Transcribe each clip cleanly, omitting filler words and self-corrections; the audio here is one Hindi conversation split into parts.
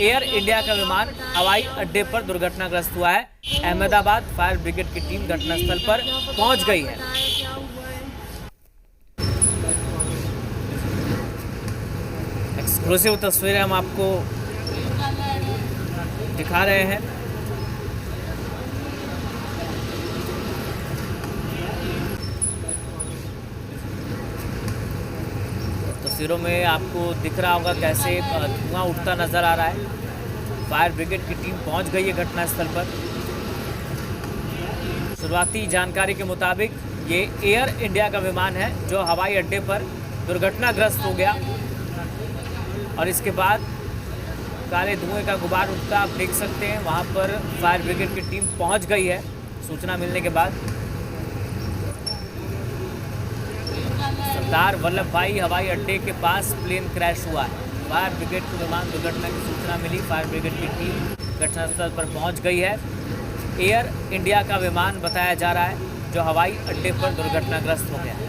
एयर इंडिया का विमान हवाई अड्डे पर दुर्घटनाग्रस्त हुआ है। अहमदाबाद फायर ब्रिगेड की टीम घटनास्थल पर पहुंच गई है। एक्सक्लूसिव तस्वीरें हम आपको दिखा रहे हैं। तस्वीरों में आपको दिख रहा होगा कैसे धुआं उठता नजर आ रहा है। फायर ब्रिगेड की टीम पहुंच गई है घटनास्थल पर। शुरुआती जानकारी के मुताबिक ये एयर इंडिया का विमान है जो हवाई अड्डे पर दुर्घटनाग्रस्त हो गया और इसके बाद काले धुएं का गुबार उठता आप देख सकते हैं। वहां पर फायर ब्रिगेड की टीम पहुंच गई है सूचना मिलने के बाद। सरदार वल्लभ भाई हवाई अड्डे के पास प्लेन क्रैश हुआ है। फायर ब्रिगेड को विमान दुर्घटना की सूचना मिली। फायर ब्रिगेड की टीम घटनास्थल पर पहुंच गई है। एयर इंडिया का विमान बताया जा रहा है जो हवाई अड्डे पर दुर्घटनाग्रस्त हो गया है।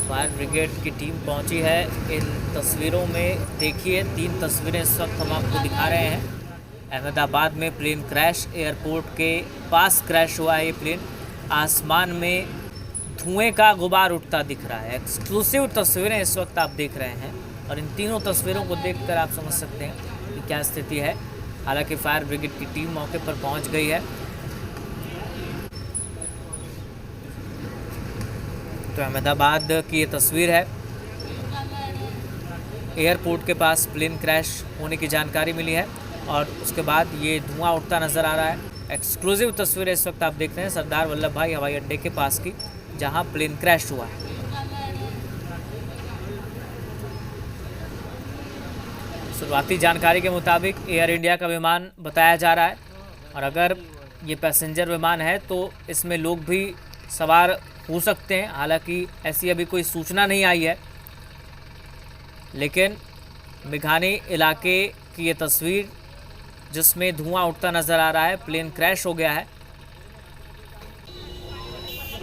फायर ब्रिगेड की टीम पहुंची है। इन तस्वीरों में देखिए 3 तस्वीरें इस वक्त हम आपको दिखा रहे हैं। अहमदाबाद में प्लेन क्रैश, एयरपोर्ट के पास क्रैश हुआ है ये प्लेन। आसमान में धुएं का गुबार उठता दिख रहा है। एक्सक्लूसिव तस्वीरें इस वक्त आप देख रहे हैं और इन तीनों तस्वीरों को देखकर आप समझ सकते हैं कि क्या स्थिति है। हालांकि फायर ब्रिगेड की टीम मौके पर पहुँच गई है। तो अहमदाबाद की ये तस्वीर है। एयरपोर्ट के पास प्लेन क्रैश होने की जानकारी मिली है और उसके बाद ये धुआं उठता नज़र आ रहा है। एक्सक्लूसिव तस्वीरें इस वक्त आप देख रहे हैं सरदार वल्लभ भाई हवाई अड्डे के पास की, जहां प्लेन क्रैश हुआ है। शुरुआती जानकारी के मुताबिक एयर इंडिया का विमान बताया जा रहा है और अगर ये पैसेंजर विमान है तो इसमें लोग भी सवार हो सकते हैं। हालांकि ऐसी अभी कोई सूचना नहीं आई है, लेकिन मेघानी इलाके की ये तस्वीर जिसमें धुआं उठता नज़र आ रहा है, प्लेन क्रैश हो गया है।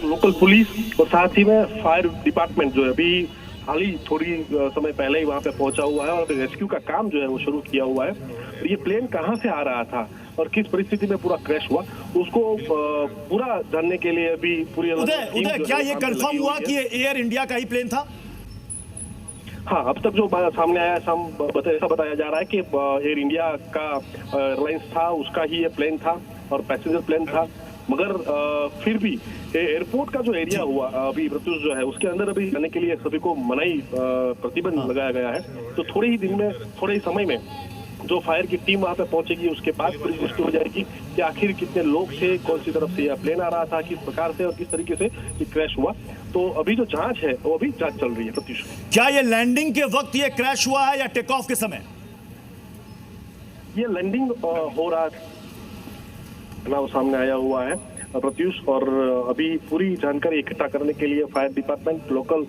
लोकल पुलिस और साथ ही में फायर डिपार्टमेंट जो है अभी हाल ही थोड़ी समय पहले ही वहां पे पहुंचा हुआ है और रेस्क्यू का काम जो है वो शुरू किया हुआ है। और ये प्लेन कहां से आ रहा था और किस परिस्थिति में पूरा क्रैश हुआ उसको पूरा जानने के लिए अभी पूरी उदय क्या ये कंफर्म हुआ कि ये एयर इंडिया का ही प्लेन था? हाँ, अब तक जो सामने आया ऐसा बताया जा रहा है कि एयर इंडिया का एयरलाइंस था, उसका ही ये प्लेन था और पैसेंजर प्लेन था। मगर फिर भी एयरपोर्ट का जो एरिया हुआ अभी प्रत्युष जो है उसके अंदर अभी जाने के लिए सभी को मनाही प्रतिबंध लगाया गया है। तो थोड़े ही समय में जो फायर की टीम वहां पे पहुंचेगी उसके बाद पूरी पुष्टि हो जाएगी कि आखिर कितने लोग थे, कौन सी तरफ से यह प्लेन आ रहा था, किस प्रकार से और किस तरीके से ये क्रैश हुआ। तो अभी जो जांच है वो अभी जांच चल रही है। प्रत्युष, क्या ये लैंडिंग के वक्त ये क्रैश हुआ है या टेक ऑफ के समय? ये लैंडिंग हो रहा ना सामने आया हुआ है प्रत्युष, और अभी पूरी जानकारी इकट्ठा करने के लिए फायर डिपार्टमेंट, लोकल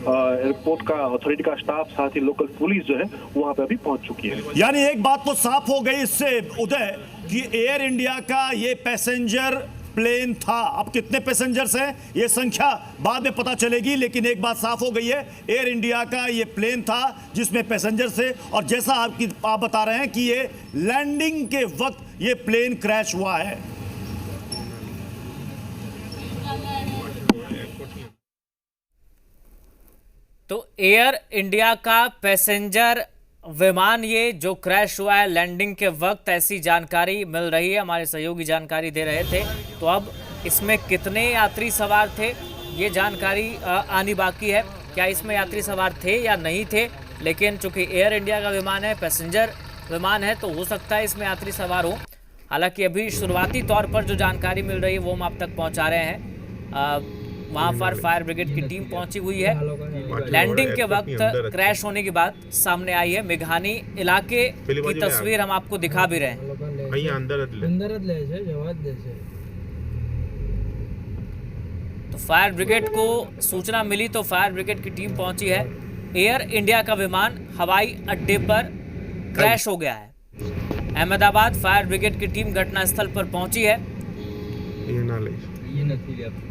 एयरपोर्ट का अथॉरिटी का स्टाफ, साथ ही लोकल पुलिस जो है वहां पे अभी पहुंच चुकी है। यानी एक बात तो साफ हो गई इससे उदय कि एयर इंडिया का ये पैसेंजर प्लेन था। अब कितने पैसेंजर्स हैं ये संख्या बाद में पता चलेगी, लेकिन एक बात साफ हो गई है, एयर इंडिया का ये प्लेन था जिसमें पैसेंजर्स थे और जैसा आप बता रहे हैं कि ये लैंडिंग के वक्त ये प्लेन क्रैश हुआ है। तो एयर इंडिया का पैसेंजर विमान ये जो क्रैश हुआ है लैंडिंग के वक्त, ऐसी जानकारी मिल रही है। हमारे सहयोगी जानकारी दे रहे थे। तो अब इसमें कितने यात्री सवार थे ये जानकारी आनी बाकी है। क्या इसमें यात्री सवार थे या नहीं थे, लेकिन चूंकि एयर इंडिया का विमान है, पैसेंजर विमान है, तो हो सकता है इसमें यात्री सवार हो। हालांकि अभी शुरुआती तौर पर जो जानकारी मिल रही है वो हम आप तक पहुँचा रहे हैं। वहाँ पर फायर ब्रिगेड की टीम पहुंची हुई है। लैंडिंग के वक्त क्रैश होने की बात सामने आई है। मेघानी इलाके की तस्वीर हम आपको दिखा भी रहे हैं। तो फायर ब्रिगेड को सूचना मिली तो फायर ब्रिगेड की टीम पहुंची है। एयर इंडिया का विमान हवाई अड्डे पर क्रैश हो गया है। अहमदाबाद फायर ब्रिगेड की टीम घटनास्थल पर पहुंची है।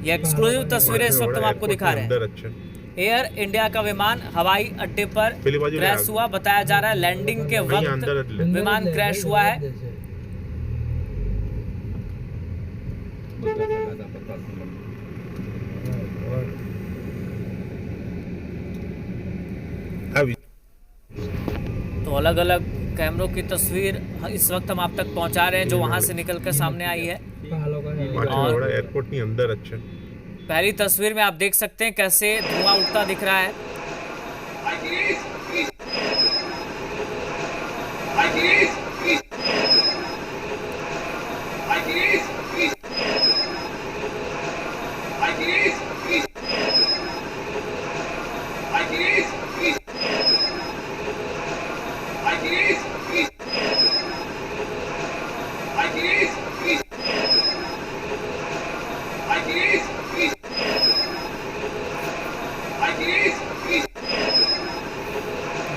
ये एक्सक्लूसिव तस्वीरें इस वक्त हम आपको दिखा रहे हैं। एयर इंडिया का विमान हवाई अड्डे पर क्रैश हुआ, बताया जा रहा है लैंडिंग के वक्त विमान क्रैश हुआ है। तो अलग अलग कैमरों की तस्वीर इस वक्त हम आप तक पहुंचा रहे हैं जो वहां से निकलकर सामने आई है। और एयरपोर्ट नहीं अंदर अच्छा पहली तस्वीर में आप देख सकते हैं कैसे धुआं उठता दिख रहा है।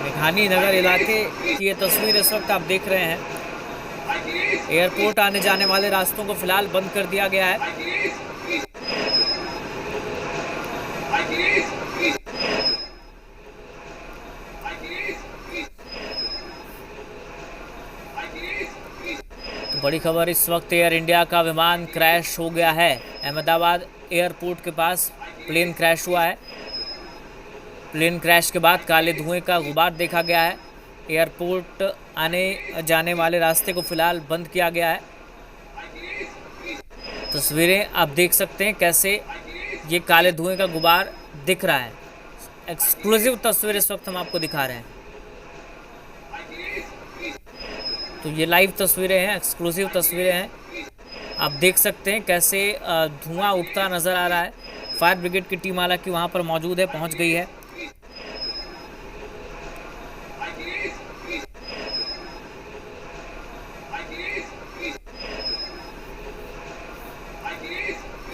मेघानी नगर इलाके की ये तस्वीर इस वक्त आप देख रहे हैं। एयरपोर्ट आने जाने वाले रास्तों को फिलहाल बंद कर दिया गया है। तो बड़ी खबर इस वक्त एयर इंडिया का विमान क्रैश हो गया है। अहमदाबाद एयरपोर्ट के पास प्लेन क्रैश हुआ है। प्लेन क्रैश के बाद काले धुएं का गुबार देखा गया है। एयरपोर्ट आने जाने वाले रास्ते को फिलहाल बंद किया गया है। तस्वीरें आप देख सकते हैं कैसे ये काले धुएं का गुबार दिख रहा है। एक्सक्लूसिव तस्वीर इस वक्त हम आपको दिखा रहे हैं। तो ये लाइव तस्वीरें हैं, एक्सक्लूसिव तस्वीरें हैं। आप देख सकते हैं कैसे धुआं उठता नज़र आ रहा है। फायर ब्रिगेड की टीम हालांकि वहाँ पर मौजूद है, पहुँच गई है।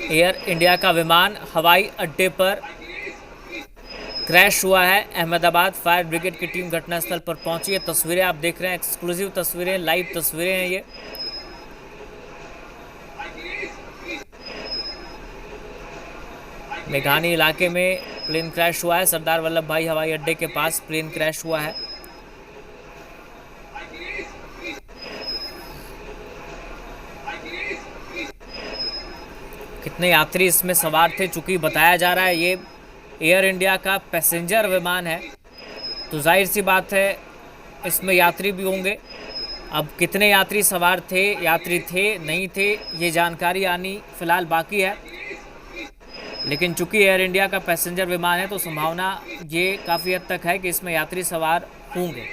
एयर इंडिया का विमान हवाई अड्डे पर क्रैश हुआ है। अहमदाबाद फायर ब्रिगेड की टीम घटनास्थल पर पहुंची है। तस्वीरें आप देख रहे हैं, एक्सक्लूसिव तस्वीरें, लाइव तस्वीरें हैं ये। मेघानी इलाके में प्लेन क्रैश हुआ है। सरदार वल्लभ भाई हवाई अड्डे के पास प्लेन क्रैश हुआ है। कितने यात्री इसमें सवार थे, चूंकि बताया जा रहा है ये एयर इंडिया का पैसेंजर विमान है तो जाहिर सी बात है इसमें यात्री भी होंगे। अब कितने यात्री सवार थे, यात्री थे नहीं थे, ये जानकारी आनी फिलहाल बाकी है। लेकिन चूंकि एयर इंडिया का पैसेंजर विमान है तो संभावना ये काफ़ी हद तक है कि इसमें यात्री सवार होंगे।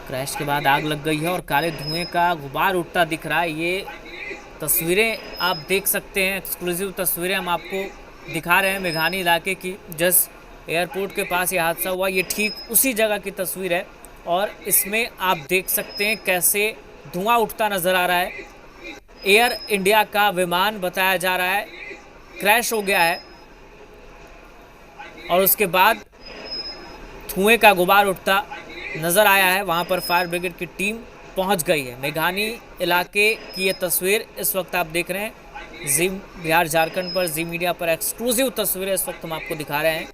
क्रैश के बाद आग लग गई है और काले धुएं का गुबार उठता दिख रहा है। ये तस्वीरें आप देख सकते हैं, एक्सक्लूसिव तस्वीरें हम आपको दिखा रहे हैं मेघानी इलाके की। जस्ट एयरपोर्ट के पास ये हादसा हुआ, ये ठीक उसी जगह की तस्वीर है और इसमें आप देख सकते हैं कैसे धुआं उठता नज़र आ रहा है। एयर इंडिया का विमान बताया जा रहा है क्रैश हो गया है और उसके बाद धुएं का गुबार उठता नज़र आया है। वहाँ पर फायर ब्रिगेड की टीम पहुँच गई है। मेघानी इलाके की ये तस्वीर इस वक्त आप देख रहे हैं। जी बिहार झारखंड पर, जी मीडिया पर एक्सक्लूसिव तस्वीरें इस वक्त हम आपको दिखा रहे हैं।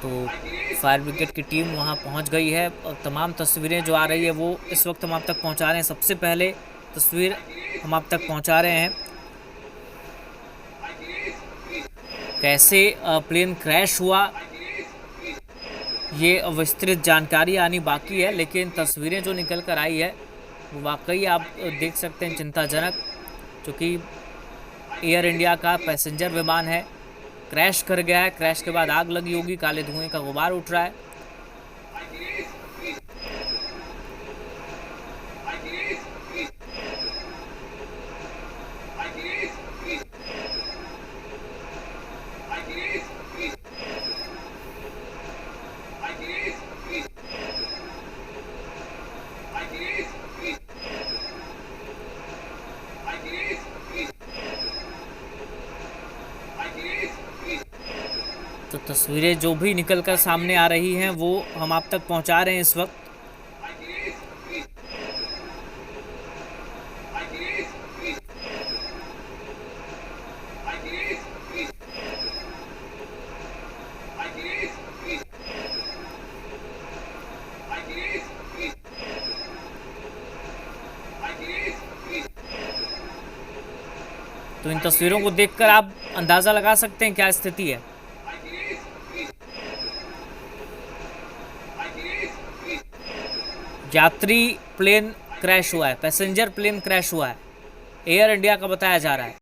तो फायर ब्रिगेड की टीम वहां पहुंच गई है और तमाम तस्वीरें जो आ रही है वो इस वक्त हम आप तक पहुंचा रहे हैं। सबसे पहले तस्वीर हम आप तक पहुंचा रहे हैं कैसे प्लेन क्रैश हुआ, ये विस्तृत जानकारी आनी बाकी है। लेकिन तस्वीरें जो निकल कर आई है वो वाकई आप देख सकते हैं चिंताजनक, क्योंकि एयर इंडिया का पैसेंजर विमान है, क्रैश कर गया है। क्रैश के बाद आग लगी होगी, काले धुएं का गुबार उठ रहा है। तस्वीरें जो भी निकलकर सामने आ रही हैं वो हम आप तक पहुंचा रहे हैं इस वक्त। तो इन तस्वीरों को देखकर आप अंदाजा लगा सकते हैं क्या स्थिति है। यात्री प्लेन क्रैश हुआ है, पैसेंजर प्लेन क्रैश हुआ है, एयर इंडिया का बताया जा रहा है।